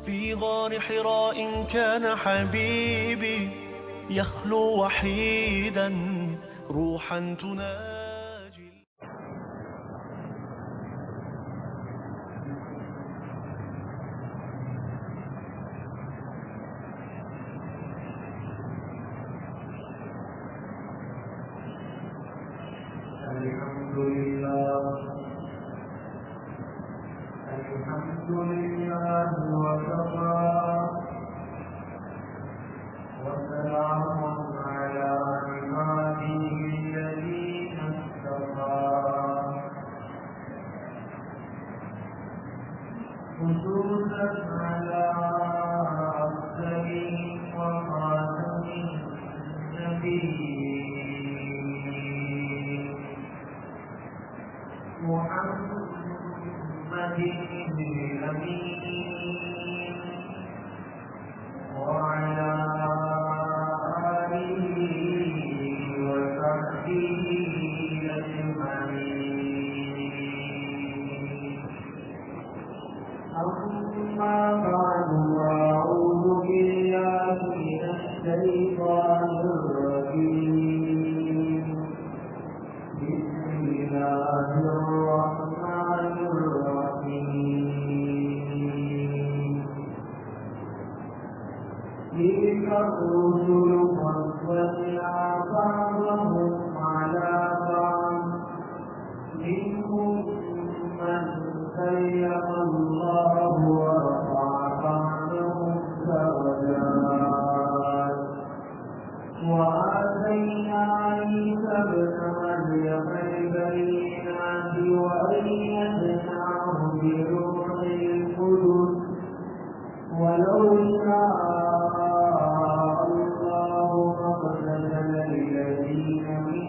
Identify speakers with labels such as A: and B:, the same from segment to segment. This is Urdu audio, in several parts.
A: في غار حراء كان حبيبي يخلو وحيدا روحا تناجي.
B: الحمد لله وكفى وسلام على عباده الذين اصطفى خصوصا على أفضلهم وخاتم النبيين محمد الأمين وعلى آله وصحبه أجمعين. أما بعد أعوذ بالله من الشيطان الرجيم. بسم الله الرحمن الرحيم. تلك الرسل فضلنا بعضهم على بعض منهم من كلم الله ورفع بعضهم درجات وآتينا عيسى ابن مريم البينات وأيدناه بروح القدس ولو شاء الله ما اقتتل الذين من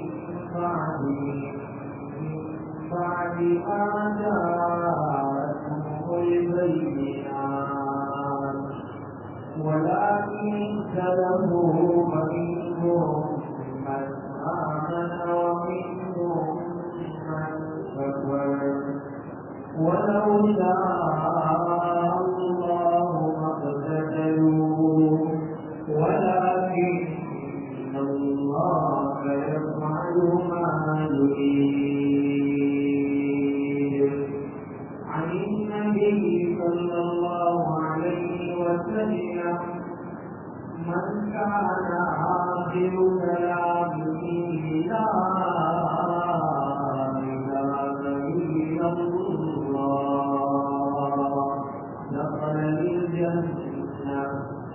B: بعد ما جاءتهم البينات ولكن اختلفوا فمنهم من آمن ومنهم من كفر ولو شاء الله ما اقتتلوا ولكن الله يفعل ما يريد. عن النبي صلى الله عليه وسلم من كان آخر كلامه لا إله إلا الله دخل الجنة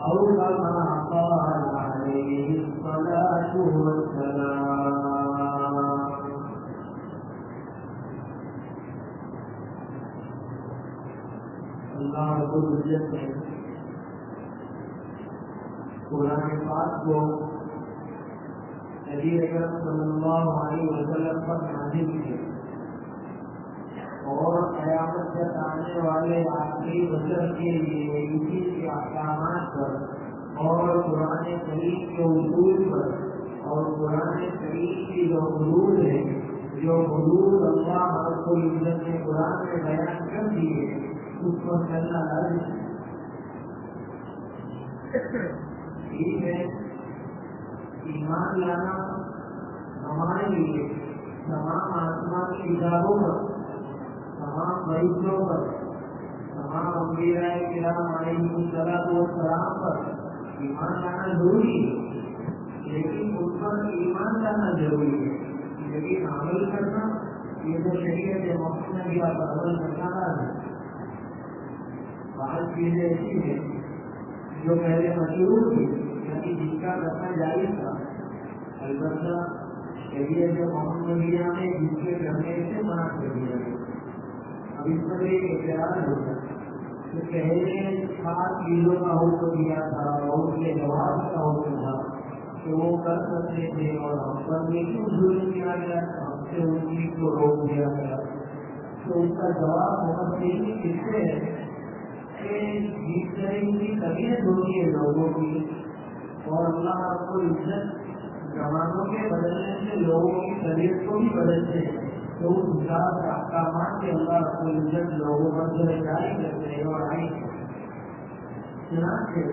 B: أو كما قال عليه الصلاة والسلام. اللہ رب العزت نے قرآن پاک کو نبی اکرم صلی اللہ علیہ وسلم پر نازل کیا اور قیامت تک آنے والے آخری بشر کے لیے اسی کے احکامات پر اور قرآن کریم کے اصول پر اور قرآن کریم کی جو حدود ہے جو حدود اللہ رب العزت نے قرآن میں بیان کر دیے اس پر چلنا لازم ٹھیک ہے. ایمان لانا ہمارے لیے تمام آسمان کی کتابوں پر تمام فرشتوں پر تمام انبیاء کرام علیہ الصلوۃ والسلام پر ایمان لانا ضروری ہے لیکن اس پر ایمان لانا ضروری ہے لیکن عمل کرنا یہ تو شریعت محمدیہ پر عمل کرنا ہے. بعض چیزیں ایسی ہیں جو پہلے مشہور تھی یعنی جن کا کرنا جائز تھا البتہ شریعت محمدیہ میں جن کے کرنے سے منع کر دیا گیا. اب اس پر ایک اعتراض ہوتا ہے کہ پہلے خاص چیزوں کا حکم دیا تھا اور اس کے جواب کا حکم تھا کہ وہ کر سکتے تھے اور ہم پر بھی کیوں ظلم کیا گیا ہم سے ان چیز کو روک دیا گیا. تو اس کا جواب بہت تیزی کس سے ہے کہ جس طرح کی طبیعت ہوتی ہے لوگوں کی اور اللہ رب العزت زمانوں کے بدلنے سے لوگوں کی طبیعت کو بھی بدلتے ہیں تو اس حساب سے احکامات کے اللہ رب العزت لوگوں پر جو جاری کرتے ہیں اور آئی چنانچہ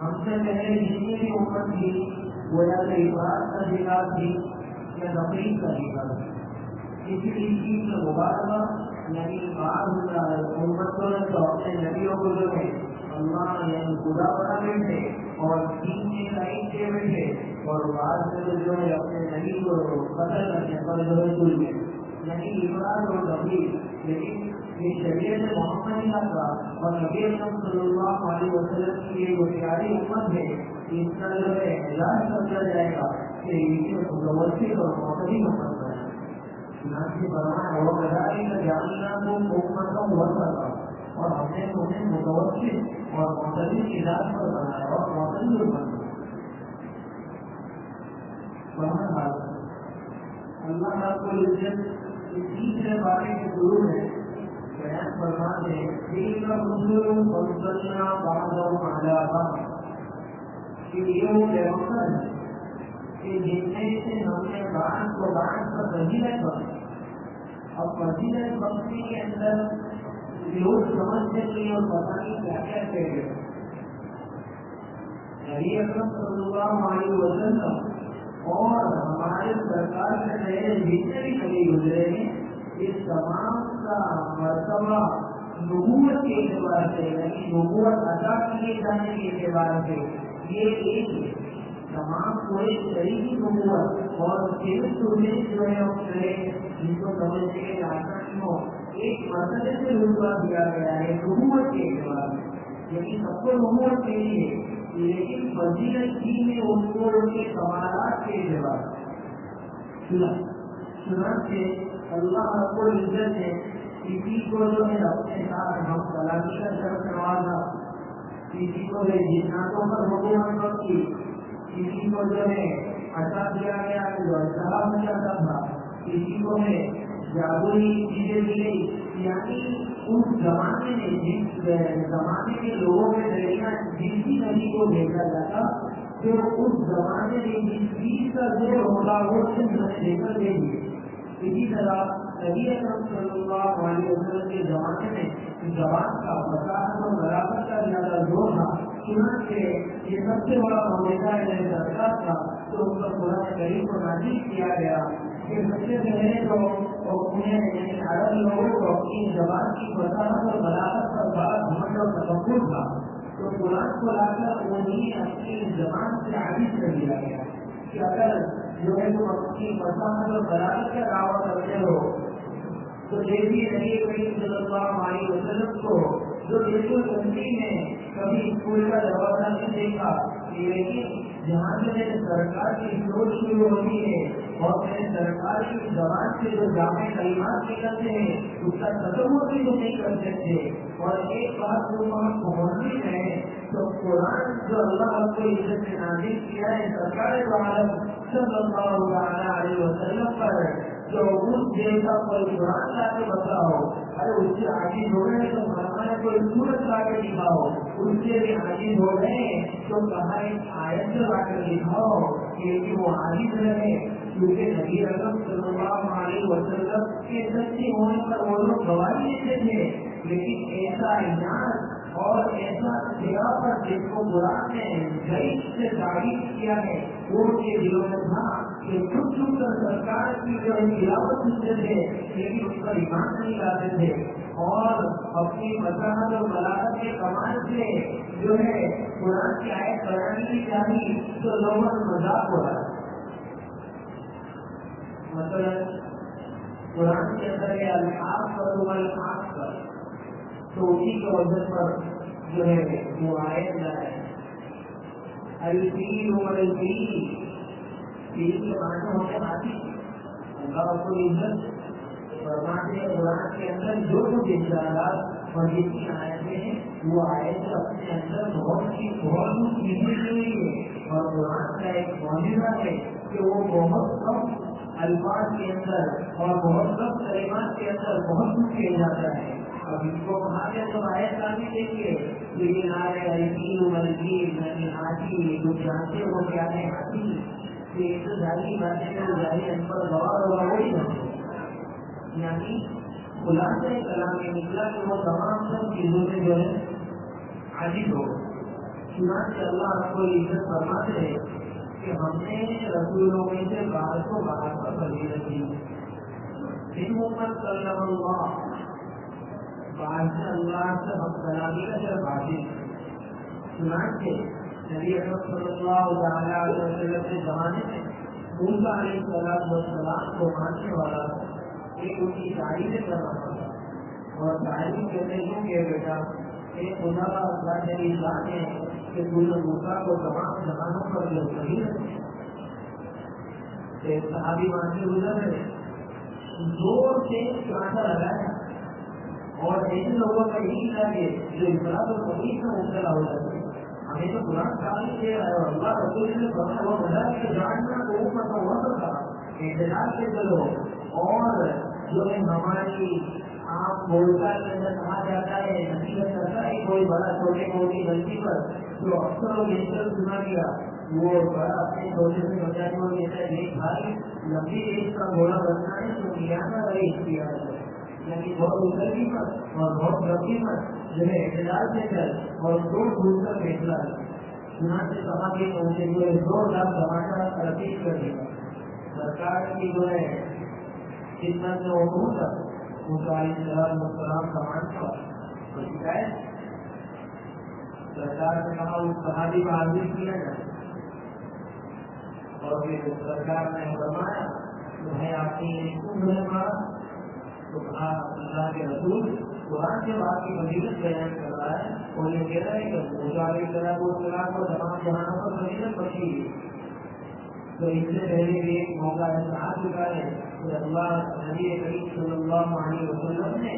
B: ہم سے پہلے جتنی بھی امت تھی وہ یا تو افراد کا شکار تھی یا تفریح کا شکار تھی. کسی بھی چیز میں مبالغہ یعنی بعض امتوں نے تو اپنے نبیوں کو جو ہے اللہ یعنی خدا بنا بیٹھے اور دین کی تعریف کیے بیٹھے, اور بعض میں جو ہے اپنے نبی کو قتل کرنے پر جو ہے تل گئے یعنی افراد اور تفریح. لیکن یہ شریعت محمدی کا اور نبی اکرم صلی اللہ علیہ وسلم کی یہ جو پیاری امت ہے اس کا جو ہے اعلان سمجھا جائے گا کہ یہ متوسط اور معتدل امت ہے. چنانچہ فرمایا وَكَذَلِكَ جَعَلْنَاكُمْ أُمَّةً وَسَطًا, اور ہم نے تمہیں متوسط اور معتدل کی ذات پر بنایا اور معتدل بنایا. بہرحال اللہ رب العزت اس تیسرے بارے کے شروع میں بیان فرماتے ہیں تِلْكَ الرُّسُلُ فَضَّلْنَا بَعْضَهُمْ عَلَىٰ بَعْضٍ, کہ یہ وہ پیغمبر ہیں کہ جن میں سے ہم نے بعض کو بعض پر فضیلت بخشی. اب فضیلت بخشی کے اندر لوگ سمجھنے کے لیے اور پتہ نہیں کیا کیا کہہ گئے. نبی اکرم صلی اللہ علیہ وسلم اور ہمارے سرکار کے نئے جتنے بھی نبی گزرے ہیں اس تمام کا مرتبہ نبوت کے اعتبار سے یعنی نبوت عطا کیے جانے کے اعتبار سے یہ ایک ہے. تمام پورے طریقی نبوت اور صرف تمہیں جو ہے جن کو سمجھنے کے آسانی ہو ایک مرتبے سے رتبہ دیا گیا ہے نبوت کے اعتبار سے, یعنی سب کو نبوت کے لیے, لیکن فضیلت کی میں ان کو ان کے کمالات کے اعتبار سے. چنانچہ اللہ رب العزت نے کسی کو جو ہے اپنے ساتھ ہم کلامی کا شرط نوازا, کسی کو جناتوں پر حکومت بخشی, کسی کو جو ہے عطا دیا گیا جو سلام چاہتا تھا, کسی کو ہے جادوئی چیزیں ملی. یعنی اس زمانے میں جس زمانے کے لوگوں کے ذریعہ جس بھی نبی کو بھیجا جاتا تو اس زمانے میں جس چیز کا زور ہوگا وہ صرف لے کر دے گی. اسی طرح نبی اکرم صلی اللہ علیہ وسلم کے زمانے میں زبان کا فصاحت اور بلاغت کا زیادہ زور تھا. چنانچہ یہ سب سے بڑا معجزہ ہے سرکار کا تو ان پر قرآن کریم کو نازل کیا گیا کہ سب سے پہلے تو انہیں یعنی عرب لوگوں کو اپنی زبان کی فصاحت اور بلاغت پر بڑا گھمنڈ اور تکبر تھا, تو قرآن کو لا کر انہیں اپنی زبان سے عاجز کر دیا گیا کہ اگر جو ہے تم اپنی فصاحت اور بلاغت کا دعویٰ کرتے ہو تو دیکھیے نبی کریم صلی اللہ علیہ وسلم کو جو بالکل زندگی میں کبھی اسکول کا دروازہ نہیں دیکھا, لیکن جہاں سے میرے سرکار کی سوچ شروع ہوتی ہے اور میرے سرکار کی زبان سے جو جامع کلمات نکلتے ہیں اس کا تصور بھی تو نہیں کر سکتے. اور ایک بات جو ہم پہنچی ہے تو قرآن جو اللہ رب العزت نے نازل کیا ہے سرکار دو عالم صلی اللہ علیہ وسلم پر, جو اس جیسا کوئی قرآن لا کے بتاؤ, ارے اس سے عاجز ہو گئے تو فرمایا کوئی سورت لا کے دکھاؤ, اس سے بھی عاجز ہو گئے تو کہا ایک آیت سے لا کر دکھاؤ کہ وہ عاجز رہے. کیونکہ نبی اکرم صلی اللہ علیہ وسلم کے سچے ہونے پر وہ لوگ گواہی دیتے تھے, لیکن ایسا انعام اور ایسا جگہ پر جس کو قرآن نے غیب سے تعریف کیا ہے وہ ان کے دلوں میں تھا کہ چھپ چھپ کر سرکار کی جو تلاوت سنتے تھے لیکن اس پر ایمان نہیں لاتے تھے, اور اپنی فصاحت اور بلاغت کے کمال سے جو ہے قرآن کی آیت بیان کی چاہیے تو لوگوں کا مذاق ہو رہا ہے. مثلا قرآن کے اندر یہ الحاق پر والحاق پر تو اسی کے وجہ پر جو ہے وہ آیت ہے الفیل والفیل, فیل کے معنی ہوتے ہاتھی. اللہ رب العزت فرماتے ہیں قرآن کے اندر جو کچھ اشارات اور جتنی آیتیں ہیں وہ آیت اپنے اندر بہت کچھ لکھی ہوئی ہے, اور قرآن کا ایک معجزہ ہے کہ وہ بہت کم الفاظ کے اندر اور بہت کم کلمات کے اندر بہت کچھ کیا جاتا ہے. اب اس کو کہا گیا تو آیت کافی دیکھیے, لیکن آئے الفیل والفیل یعنی ہاتھی, کچھ جانتے ہو کیا ہے ہاتھی, یہ تو ظاہری باتیں ہیں, ظاہری ان پر غور ہوگا وہی نہیں. یعنی خلاصہ کلام میں نکلا کہ وہ تمام سب چیزوں سے جو ہے عاجز ہو. چنانچہ اللہ رب العزت فرماتے ہیں کہ ہم نے رسولوں میں سے بعض کو بعض پر فضیلت دی. منهم من کلم اللہ، بعض سے اللہ سے ہم کلامی کا صرف حاصل. چنانچہ نبی اکرم صلی اللہ تعالیٰ علیہ وسلم کے زمانے میں موسیٰ علیہ السلام کو ماننے والا ایک ان کی تعریفیں کر رہا تھا، اور تعریف کرنے کیوں کہ بیٹا ایک خدا اللہ نے اعلان ہے کہ تم موسیٰ کو تمام زمانوں پر جو صحیح رکھے. ایک صحابی مانتے گزر رہے زور سے کانٹا لگایا، اور ایسے لوگوں کا یہی تھا کہ جو افراد اور تفریح میں مبتلا ہو جاتے ہیں. ہمیں تو قرآن تعلیم دے رہا ہے اور اللہ رسول نے فرمایا وہ بتا کہ جاننا تو اوپر کا وقت تھا اعتدال سے چلو. اور جو ہے ہماری آپ بولتا کے اندر کہا جاتا ہے نصیحت کرتا ہے کوئی بڑا چھوٹے کو کی غلطی پر جو اکثر اور بیشتر سنا گیا وہ بڑا اپنے چھوٹے سے بچانے کو کہتا ہے دیکھ بھائی لمبی ایج کا گھوڑا بننا ہے تو میاں رہے اختیار ہے، یعنی بہت اترتی پر اور بہت لمبی پر جو ہے اعتدال سے چل اور دو ڈھونڈ کر فیصلہ ہے. چنانچہ صحابی نے اسے جو ہے 2 لاکھ زمانہ ترتیب کر دیا. سرکار کی جو ہے خدمت میں وہ تک موسیٰ علیہ السلام کا ماننا تو شکایت سرکار نے کہا اس صحابی کو حاضر کیا جائے، اور پھر سرکار نے فرمایا تمہیں آپ نے کیوں نہیں مارا؟ تو کہا اللہ کے رسول قرآن کے بعد کی فضیلت بیان کر رہا ہے اور یہ کہہ رہا ہے کہ موسیٰ علیہ السلام کو تمام جہانوں پر فضیلت بخشی. تو اس سے پہلے بھی ایک موقع ایسا آ چکا ہے کہ اللہ نبی کریم صلی اللہ علیہ وسلم نے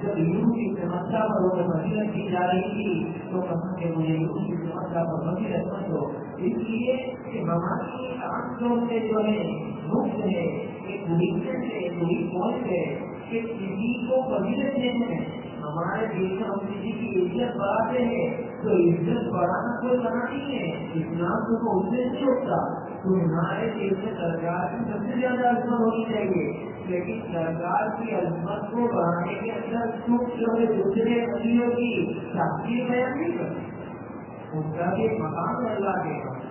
B: جب یوں کی سمسیا پر وہ فضیلت کی جا رہی تھی تو کہا کہ مجھے یوں کی سمسیا پر فضیلت مت دو، اس لیے کہ ہماری عام طور سے جو ہے نقص ہے، ایک ویکنیس ہے، ایک ویک پوائنٹ ہے کہ کسی کو فضیلت دینے میں ہمارے دیش میں ہم کسی کی عزت بڑھاتے ہیں تو عزت بڑھانا کوئی منع نہیں ہے، اسلام کو اس سے نہیں ہوتا. تو ہمارے دیش میں سرکار کی سب سے زیادہ عظمت ہونی چاہیے، لیکن سرکار کی عظمت کو بڑھانے کے اندر جو ہے دوسرے نبیوں کی تحقیر بیان نہیں کرتے، ان کا بھی مقام ہے اللہ کے پاس.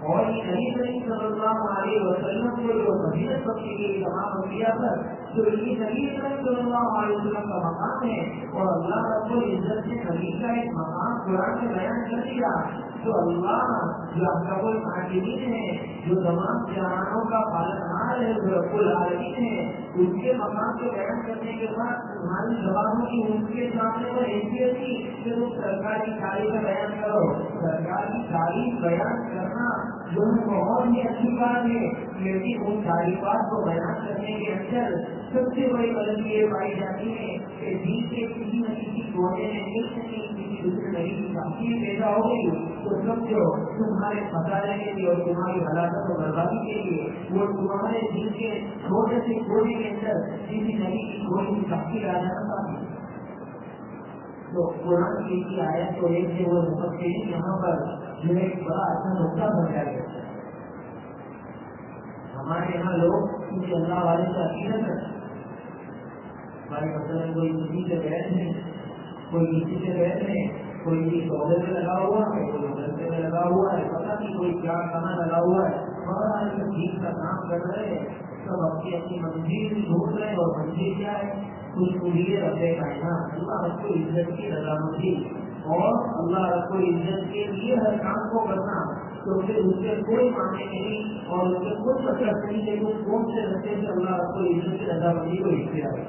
B: اور یہ نبی کریم صلی اللہ علیہ وسلم کو جو فضیلت بخشی گئی تمام انبیاء پر تو یہ نبی کریم صلی اللہ علیہ وسلم کا مقام ہے. اور اللہ رب العزت نے نبی کا ایک مقام قرآن میں بیان کر دیا. تو اللہ جو احکام الحاکمین ہے، جو تمام جہانوں کا پالنہار ہے، جو رب العالمین ہے، اس کے مقام کو بیان کرنے کے بعد تمہاری زبانوں کی ان کے سامنے پر حیثیت تھی کہ تم سرکار کی تعریف کا بیان کرو. سرکار کی تعریف بیان کرنا جو بہت ہی اچھی بات ہے، لیکن ان تعریفات کو بیان کرنے کے اندر سب سے بڑی غلطی یہ پائی جاتی ہے کہ دین کے کسی نہ کسی کونے میں کسی دوسرے نبی کی تحقیر پیدا ہو گئی تو سمجھو تمہارے مسالے کے لیے اور تمہاری ہلاکت اور بربادی کے لیے وہ تمہارے دل کے چھوٹے سے کونے کے اندر کسی نبی کی کوئی بھی تحقیر آ جانا چاہتی. تو قرآن کی آیت کو ایک سے وہ مفسرین یہاں پر جو ایک بڑا اچھا نقطہ سمجھایا گیا. ہمارے یہاں لوگ کسی اللہ والے سے عقیدت کرتے ہمارے مثلاً کوئی کسی سے بیٹھ ہے، کوئی کسی سے بیٹھ ہے، کوئی کسی سودے میں لگا ہوا ہے، کوئی رستے میں لگا ہوا ہے، پتہ نہیں کوئی کیا کہاں لگا ہوا ہے، مگر ٹھیک کا کام کر رہے ہیں، سب اپنی اپنی منزل ڈھونڈ رہے ہیں. اور منزل کیا ہے؟ کچھ امید رکھے کائنات اللہ رب کو عزت کی رضامندی اور اللہ رب کو عزت کے لیے ہر کام کو کرنا. تو پھر اس کے کوئی معنی نہیں اور اس کے کوئی مطلب نہیں کہ وہ کون سے رستے سے اللہ رب کو عزت کی رضامندی کو اختیار ہے.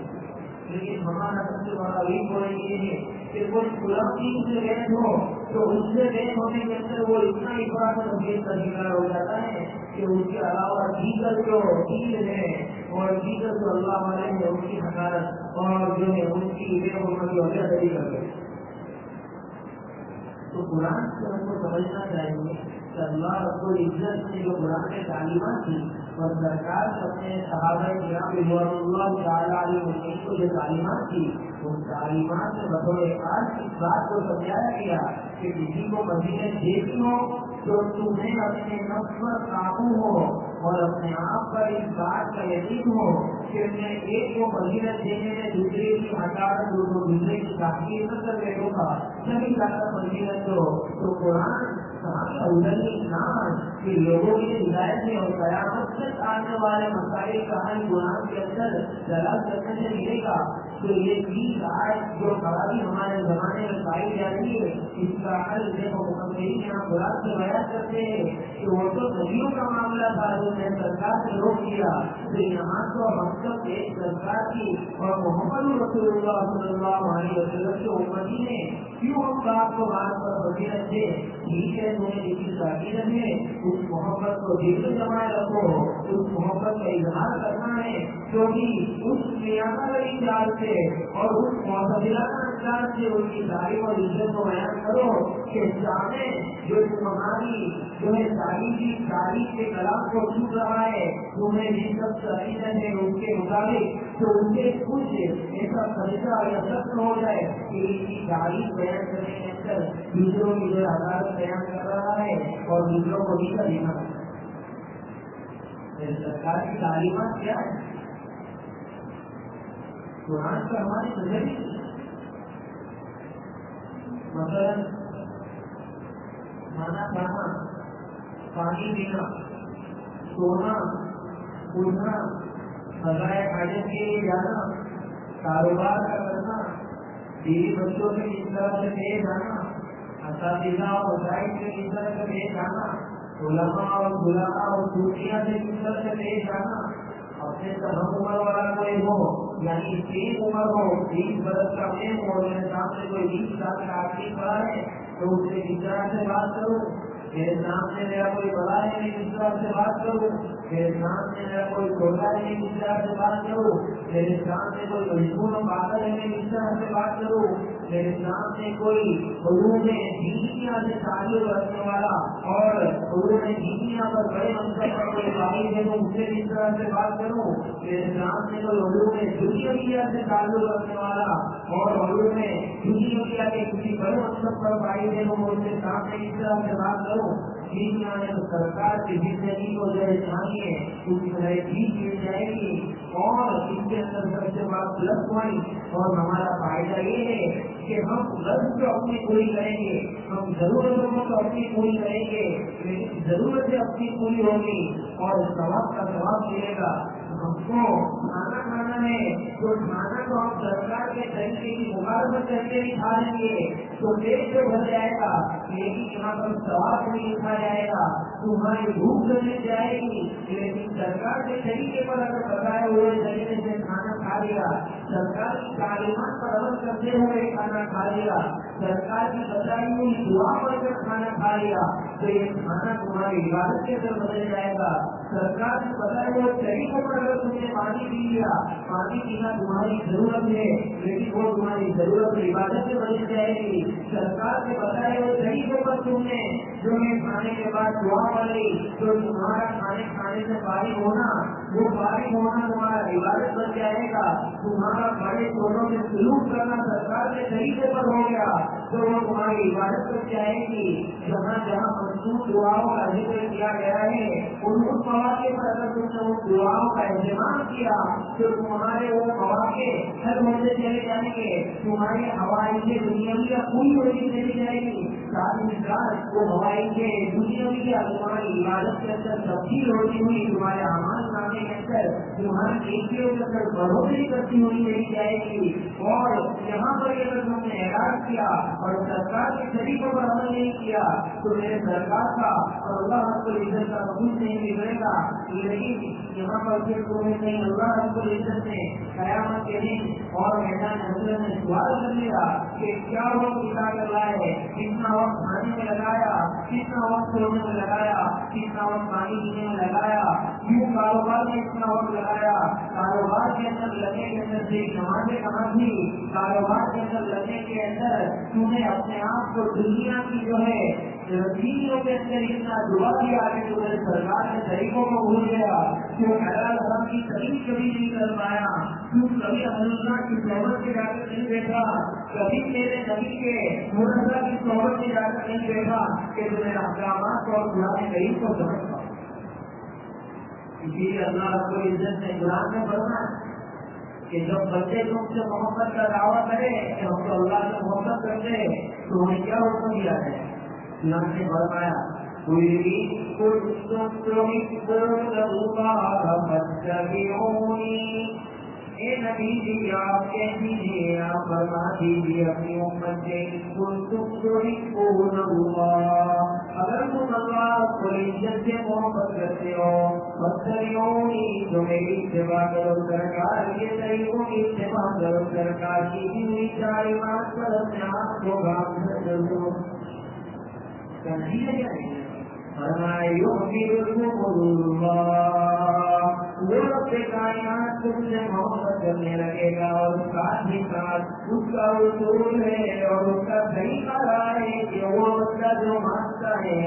B: لیکن ہمارا سب سے بڑا ویک پوائنٹ یہ ہے کہ کوئی غلام چیز سے بیٹھ ہو تو اس سے بیٹھ ہونے کے اندر وہ اتنا افراد اور تفریح کا شکار ہو جاتا ہے کہ اس کے علاوہ دیگر جو چیز ہے اور دیگر جو اللہ والے ہیں ان کی حقارت اور جو ہے ان کی بے حرمتی اور بےادبی کر گئے. تو قرآن سے ہم کو سمجھنا چاہیے کہ اللہ رب العزت نے جو قرآن میں تعلیمات دی اور سرکار نے اپنے صحابہ کرام رضوان اللہ تعالیٰ علیہ وسلم کو جو تعلیمات دی ان تعلیمات میں بطور خاص اس بات کو سمجھایا گیا کہ کسی کو فضیلت دیکھنی ہو تو تمہیں اپنے نفس پر قابو ہو اور اپنے آپ پر اس بات کا یقین ہو کہ میں ایک کو فضیلت دینے میں دوسرے کی حقارت دوسرے کی تحقیر نہ کر رہے ہوگا، سبھی زیادہ فضیلت تو قرآن کہ لوگوں کی ہدایت میں اور قیامت تک آنے والے مسائل کا حل قرآن کے اندر دلال کرنے سے ملے گا۔ تو یہ 20 آیت جو خرابی ہمارے زمانے میں پائی جاتی ہے، اس کا حل دیکھو مفسرین یہاں قرآن سے بیان کرتے ہیں کہ وہ تو نبیوں کا معاملہ تھا جو میں سرکار سے روک دیا، تو یہاں تو ہم سب ایک سرکار کی اور محمد رسول اللہ صلی اللہ علیہ وسلم کے امتی نے کیوں ہم بات کو بات پر فضیلت دے؟ ٹھیک ہے، تمہیں جس کی تاکید ہے اس محبت کو دل میں جمائے رکھو، اس محبت کا اظہار کرنا ہے، کیونکہ اس میانہ والی چال سے اور اس معتدلانہ انداز سے ان کی تعریف اور عزت کو بیان کرو کہ سامنے جو تمہاری جو ہے تاریخ کے کلام کو چھو رہا ہے، تمہیں جن سب عقیدت ہے ان کے مطابق، تو ان سے کچھ ایسا خدشہ یا شک ہو جائے کہ ان کی تاریخ بیان کرنے کے اندر دوسروں کی جو عدالت بیان کر رہا ہے اور دوسروں کو بھی دینا ہے۔ سرکار کی تعلیمات کیا ہے؟ قرآن کا ہماری نظر مثلاً کھانا کھانا، پانی پینا، سونا، اٹھنا، غذائے حاجت کے لیے جانا، کاروبار کا کرنا، بیوی بچوں سے کس طرح سے پیش آنا، اساتذہ اور وسائل سے کس طرح سے پیش آنا، علماء اور خلفاء اور صوفیاء سے کس طرح سے پیش آنا، اپنے سے ہم عمر والا کوئی ہو یعنی تین عمر ہو، 20 برس کا میں ہو، میرے سامنے کوئی 20 سال کا آدمی پڑا ہے تو اس سے کس طرح سے بات کروں؟ میرے سامنے میرا کوئی بڑا ہے میں کس طرح سے بات کروں؟ میرے سامنے میرا کوئی چھوٹا ہے میں کس طرح سے بات کروں؟ میرے سامنے کوئی مجبور پاگل ہے میں کس طرح سے بات کروں؟ میرے سامنے کوئی علوم دینیا سے تعلق رکھنے والا اور علوم دینیا پر بڑے منصب پر کوئی قائم ہے تو اس سے کس طرح سے بات کروں؟ میرے سامنے کوئی علوم دنیا سے تعلق رکھنے والا اور علوم دنیا کے کسی بڑے منصب پر قائم ہے تو اس کے سامنے کس طرح سے بات کروں؟ دنیا نے تو سرکار کی زندگی کو جو چاہیے اس میں ٹھیک مل جائے گی، اور اس کے اندر سب سے بڑا پلس پوائنٹ اور ہمارا فائدہ یہ ہے کہ ہم غرض کو اپنی پوری کریں گے، ہم ضرورتوں کو اپنی پوری کریں گے، لیکن ضرورتیں اپنی پوری ہوگی اور ثواب کا ثواب ملے گا۔ ہم کو کھانا کھانا ہے تو کھانا کو ہم سرکار کے طریقے کی مخالفت کر کے بھی کھا لیں گے تو پیٹ تو بھر جائے گا، لیکن یہاں پر ثواب نہیں لکھا جائے گا، تمہاری بھوک لگ جائے گی، لیکن سرکار کے طریقے پر اگر بتائے ہوئے طریقے سے کھانا کھا لیا، سرکار کی تعلیمات پر عمل کرتے ہوئے کھانا کھا لیا، سرکار کی بتائی ہوئی دعا پڑھ کر کھانا کھا لیا تو یہ کھانا تمہاری عبادت کے اندر بدل جائے گا۔ سرکار کی بتائے ہوئے طریقوں پر اگر تم نے پانی پی لیا، پانی پینا تمہاری ضرورت ہے لیکن وہ تمہاری ضرورت عبادت سے بدل جائے گی۔ سرکار کے بتائے ہوئے طریقوں پر تم نے جو ہے کھانے کے بعد دعا پڑھ لی تو تمہارا کھانے سے فارغ ہونا، وہ فارغ ہونا تمہارا عبادت بن جائے گا۔ تمہارا بڑے چھوٹوں سے سلوک کرنا سرکار کے طریقے پر ہو گیا تو وہ تمہاری عبادت بن جائے گی۔ جہاں جہاں مخصوص دعاؤں کا ذکر کیا گیا ہے ان مواقع پر اگر تم نے ان دعاؤں کا اہتمام کیا تو تمہارے وہ مواقع ہر ہوتے چلے جائیں گے، تمہاری ہوائی سے دنیا پوری ہوتی چلی جائے گی، ساتھ ہی ساتھ وہ ہوائی سے دنیا تمہاری عبادت کے اندر تبدیل ہوتی ہوئی تمہارے اعمال نامے کے اندر تمہاری نیکیوں کے اندر بڑھوتری کرتی ہوئی چلی جائے گی۔ اور یہاں پر اگر تم نے اعراض کیا اور سرکار کے طریقوں پر عمل نہیں کیا تو میرے سرکار کا اور اللہ رب العزت کا قبول نہیں بگڑے گا، لیکن یہاں پر پھر تمہیں نہیں اللہ رب العزت نے قیامت کے دن اور میدان حشر میں سوال کر لیا کہ کیا وقت بتا کر لائے، کتنا وقت کھانے میں لگایا، کتنا وقت سونے میں لگایا، کتنا وقت پانی پینے میں لگایا، کیوں کاروبار میں اتنا وقت لگایا، کاروبار کے اندر لگنے کے اندر سے نمازیں کہاں تھی، کاروبار کے اندر لگنے کے اندر تمہیں اپنے آپ کو دنیا کی جو ہے چیزوں کے اندر اتنا دعا کیا کہ تمہیں سرکار کے طریقوں کو بھول گیا، کیوں حلال حرام کی تمیز کبھی نہیں کر پایا، کیوں کبھی اللہ کی صحبت میں جا کر نہیں بیٹھا، کبھی میرے نبی کے مرزا کی صحبت میں جا کر نہیں بیٹھا کہ تمہیں احکامات اور قرآن کریم کو سمجھ پاؤ۔ اسی لیے اللہ رب العزت نے قرآن میں فرمایا کہ جب بندے تم سے محبت کا دعویٰ کرے کہ ہم تو اللہ سے محبت کرتے ہیں تو انہیں کیا حکم دیا ہے؟ اللہ نے فرمایا اے نبی جی آپ کہہ دیجیے، آپ فرما دیجیے اپنی امت سے اگر تم اللہ کو عزت سے محبت کرتے ہو فاتبعونی، تو میری اتباع کرو، سرکار کے طریقوں کی اتباع کرو، سرکار کی دی ہوئی تعلیمات پر اپنے آپ کو گامزن کرو۔ تنظیم کیا ہے؟ فرمایا یحببکم اللہ، وہ رب کائنات تم سے محبت کرنے لگے گا، اور ساتھ ہی ساتھ اس کا اصول ہے اور اس کا طریقہ ہے کہ وہ بندہ جو مانگتا ہے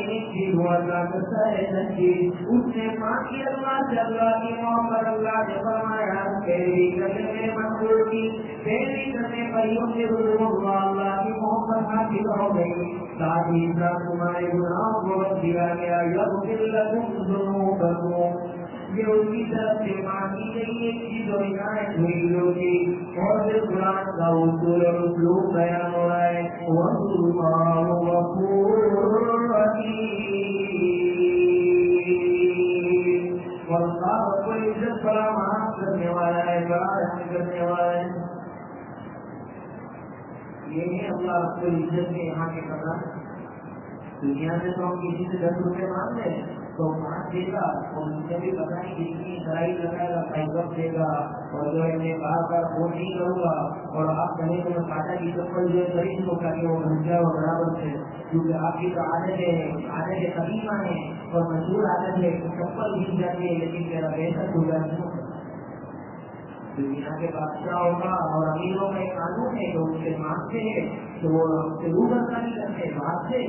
B: ایک چیز، وہ اللہ کرتا ہے نصیب، اس نے مانگی اللہ سے، اللہ کی محبت، اللہ نے فرمایا پیروی کرنے میں مقبول کی، پیروی کرنے پر اللہ کی محبت حاصل ہو گئی، ساتھ ہی ساتھ تمہارے گناہوں کو بخش دیا گیا، یغفر لکم ذنوبکم، یہ اس کی طرف سے مانگی گئی ایک چیز اور عنایت ہوئی ہوگی، اور پھر قرآن کا اصول اور اسلوب بیان ہو رہا ہے، واللہ غفور رحیم، اور اللہ کو عزت بڑا معاف کرنے والا ہے، بڑا رحم کرنے والا ہے۔ یہ ہے اللہ رب العزت کے یہاں کے قدر۔ دنیا میں تو ہم کسی سے 10 روپے مانگ رہے ہیں تو مانگ دے گا، اور مجھے بھی پتہ نہیں کتنی لڑائی لگائے گا، پیغام دے گا، اور جو ہے میں بار بار فون نہیں کروں گا، اور آپ کہیں تو میں کاٹا کی چپل جو ہے خرید لوں تاکہ وہ بن جائے اور برابر سے، کیونکہ آپ کی تو عادت قدیمہ ہے اور مشہور عادت ہے، چپل بھیگ جاتی ہے لیکن میرا بہتر ہو جاتا ہے۔ دنیا کے بادشاہوں کا اور امیروں کا ایک قانون ہے کہ ان سے مانگتے ہیں تو وہ ضرور نہیں کرتے، بھاگتے،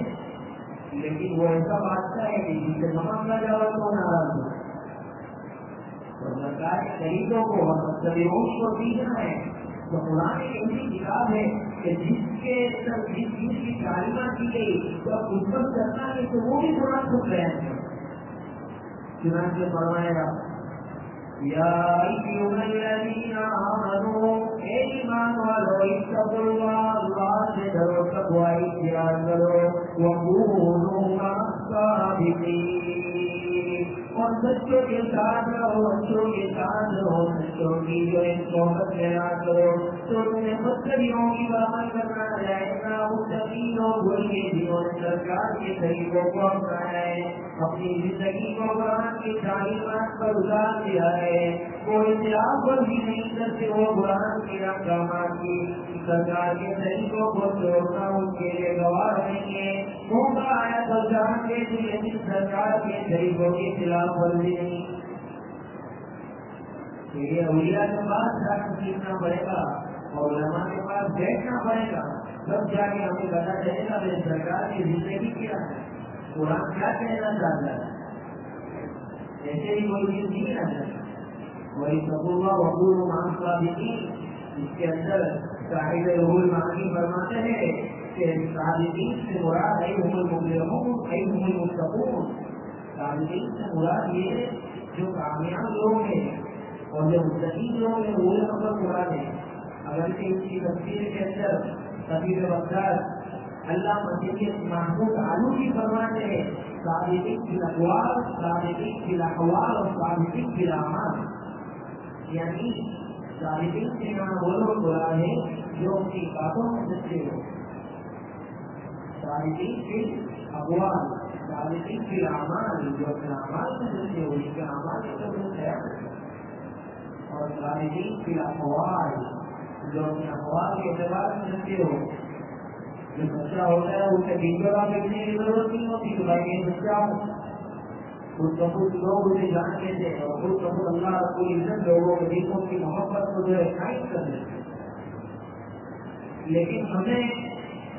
B: لیکن وہ ایسا بادشاہ ہے کہ جس سے مانگا جاؤ تو ناراض ہو۔ تو سرکار کے طریقوں کو اور متبعوں کو سیکھنا ہے، تو قرآن ایک ایسی کتاب ہے کہ جس چیز کی تعلیمات کی گئی تو اب خدمت کرنا ہے تو وہ بھی قرآن کو بیان ہے۔ چنانچہ فرمایا یا ایھا الذین آمنوا، اے ایمان والو، اتقوا اللہ، اللہ سے ڈرو، تقوی اختیار کرو، وکونوا مع الصادقین، اور سچوں کے ساتھ رہو، سچوں کے ساتھ رہو، سچوں کی جو ہے صحبت میں کرو، تو تمہیں متبعوں کی برابر کرنا جائے گا، متقین لوگوں کے جنہوں نے سرکار کے طریقوں کو اپنایا ہے، اپنی زندگی کو قرآن کی تعلیمات پر گزار دیا ہے، وہ اختلاف پر بھی نہیں کرتے، وہ قرآن کے احکامات کی سرکار کے طریقوں کو چھوڑنا ان کے لیے گوار نہیں ہے، موقع آیا تو جان دے دی، لیکن سرکار کے طریقوں کے خلاف ورزی نہیں۔ یہ اولیاء کے پاس جا کر سیکھنا پڑے گا اور علماء کے پاس بیٹھنا پڑے گا، تب جا کے ہمیں پتا چلے گا کہ سرکار کی زندگی کیا ہے، قرآن کیا کہنا چاہتا ہے، ایسے ہی کوئی چیز نہیں رہتا۔ وَاتَّقُوا اللَّهَ وَكُونُوا مَعَ الصَّادِقِينَ، اس کے اندر صاحب روح المعانی فرماتے ہیں کہ صادقین سے مراد اَيْهُمُ الْمُفْلِحُونَ اَيْهُمُ الْمُتَّقُونَ، صادقین سے مراد یہ جو کامیاب لوگ ہیں اور جو متقین لوگ ہیں وہ نمبر مراد ہے۔ اگر کہ اس کی تفسیر کے اندر خطیب بغداد اللہ مسیح محمود آلوچی فرماتے ہیں صادقین فی الاقوال، صادقین فی الاحوال اور صادقین فی الاعمال، یعنی صادقین سے نام وہ لوگ مراد ہے جو اپنی باتوں میں سچے ہو، صادقین فی الاقوال، صادقین فی الاعمال، جو اپنے اعمال میں سچے ہو، ان کے اعمال میں تو سچ ہے، اور صادقین فی الاحوال، جو اپنے احوال کے اعتبار میں سچے ہو۔ جو سچا ہوتا ہے اسے گنگلا دیکھنے کی ضرورت نہیں ہوتی کہ بھائی یہ سچا ہو، خود بخود لوگ اسے جان لیتے اور خود بخود اللہ رب العزت لوگوں کے دلوں کی محبت کو جو ہے قائم کر دیتے۔ لیکن ہمیں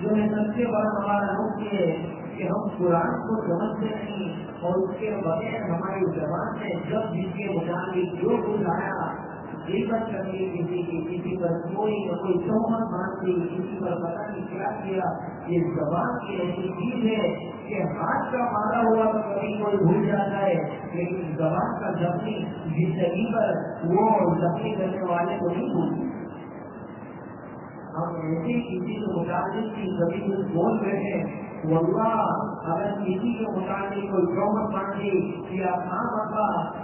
B: جو ہے سب سے بڑا ہمارا نقص یہ ہے کہ ہم قرآن کو سمجھتے نہیں، اور اس کے بغیر ہماری زبان میں جب جس کے مطابق جو کچھ آیا غیبت کرنی کسی پر کوئی نہ کوئی تہمت باندھنی، کسی پر پتہ نہیں کیا کیا، یہ زبان کی ایسی چیز ہے کہ ہاتھ کا مارا ہوا تو کبھی کوئی بھول جاتا ہے، لیکن زبان کا زخمی زندگی پر وہ زخمی کرنے والے کو نہیں بھولتے۔ ہم ایسے کسی کے متعلق کی کبھی کچھ بول رہے ہیں، واللہ اگر کسی کے متعلق کوئی تہمت باندھی یا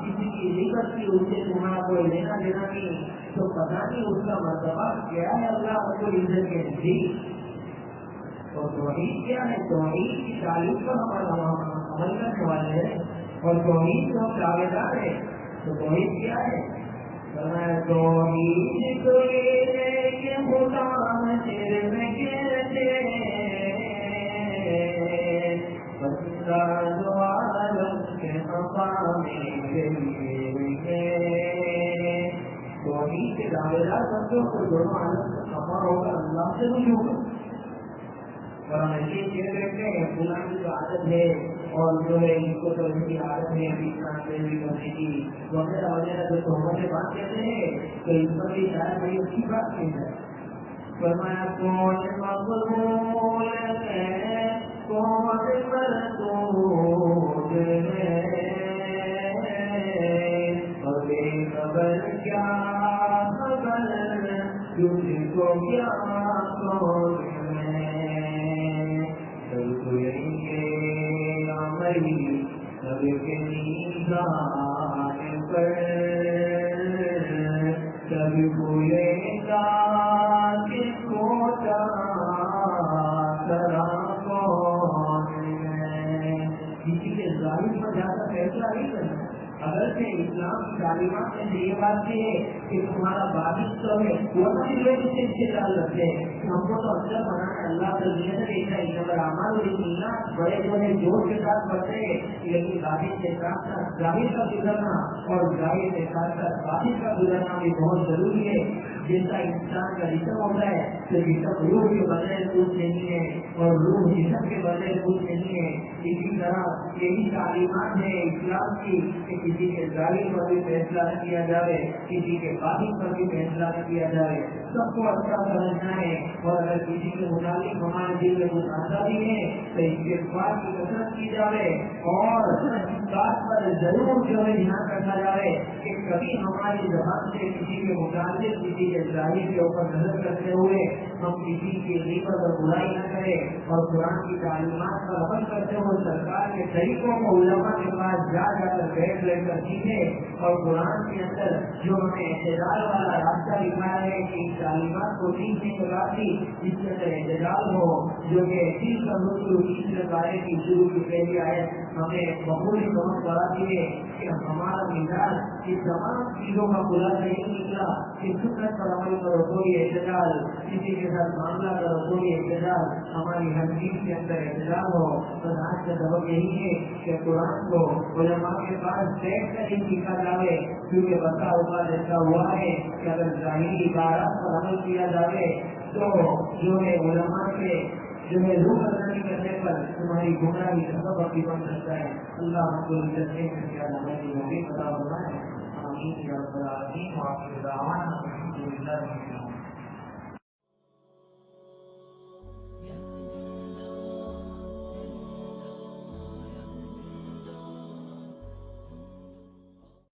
B: کسی کی غیبت کی، اس سے تمہارا کوئی لینا دینا نہیں، تو پتہ نہیں اس کا مرتبہ کیا ہے اللہ کو عزت کے نزدیک۔ اور توحید کیا ہے؟ توحید کی تعلیم پر ہم عمل کرنے والے ہیں اور توحید کو ہم دعوے دار ہیں۔ تو توحید کیا ہے؟ توحید تو یہ ہے کہ خدا تیرے میں کہتے بندہ جو عالم کے مقام توحید کے دعوے دار بندوں کو دونوں عالم کا خفا ہوگا، اللہ سے نہیں ہوگا۔ اور ہم ایسے کہہ رہتے ہیں فلاں کی جو عادت ہے اور جو ہے ان کو تو ان کی عادت ہے کرنے کی وغیرہ وغیرہ جو تہمت سے بات کہتے ہیں، تو اس پر بھی شاید بڑی اچھی بات کی ہے۔ فرمایا کون مقبول ہے کون مردود ہے، اور بے خبر کیا خبر تجھ کو کیا کون ہے، سب تجھ کے عملی سب کے میزان پر سب بھولے گا کس کو ترا کون ہے۔ کسی کے ظاہر پر زیادہ فیصلہ نہیں کرنا۔ اگرچہ اسلام کی تعلیمات میں یہ بات بھی ہے کہ تمہارا باطن تو ہے، ورنہ بھی لوگ اس سے استدلال رکھتے ہیں کہ ہم کو تو اچھا بنانا ہے، اللہ کا نیت دیکھنا ہے، اگر اعمال دیکھنا بڑے جو ہے جوش کے ساتھ بڑھتے ہیں، لیکن باطن کے ساتھ ساتھ ظاہر کا گزرنا اور ظاہر کے ساتھ ساتھ باطن کا گزرنا بھی بہت ضروری ہے۔ جیسا انسان کا جسم ہوتا ہے تو جسم روح کے بغیر کچھ نہیں ہے اور روح جسم کے بغیر کچھ نہیں ہے، اسی طرح یہی تعلیمات ہے اسلام کی کہ کسی کے ظاہر پر بھی فیصلہ نہ کیا جائے، کسی کے باطن پر بھی فیصلہ نہ کیا جائے، سب کو اچھا سمجھنا ہے۔ اور اگر کسی کے متعلق ہمارے دل میں کچھ آتا بھی ہے تو استغفار کی کثرت کی جائے اور اس بات پر ضرور جو ہے دھیان رکھا جائے کہ کبھی ہماری زبان سے کسی کے متعلق کسی کے ظاہر کے اوپر نظر کرتے ہوئے ہم کسی کی غیبت اور برائی نہ کریں، اور قرآن کی تعلیمات پر عمل کرتے ہوئے سرکار کے طریقوں کو علماء کے پاس جا کر بیٹھ کر سیکھیں، اور قرآن کے اندر جو ہمیں اعتدال والا راستہ دکھایا ہے کہ ان تعلیمات کو دین سے چلاتی جس کے اندر اعتدال ہو، جو کہ بارے کی شروع کی پہلی آیت ہمیں بخوبی سمجھ کراتی ہے کہ ہمارا مزاج اس تمام چیزوں کا خلاصہ نہیں نکلا کہ سنت پر عمل کرو کوئی اعتدال، کسی کے ساتھ معاملہ کرو کوئی اعتدال، ہماری ہر چیز کے اندر اعتدال ہو۔ تو آج کا سبق یہی ہے کہ قرآن کو علماء کے پاس بیٹھ کر ہی سیکھا جائے، کیونکہ بتا ہوگا ایسا ہوا ہے کہ اگر ظاہری عبارات پر عمل کیا جائے تو جو ہے علماء کے جو ہے روح بدلنے کرنے پر تمہاری گمراہی کا سبب بھی بن سکتا ہے۔ اللہ ہم کو جلدی میں کیا ہماری نبی بتا ہوا ہے۔ آمین یا رب العالمین، وآخر دعوانا الحمد للہ۔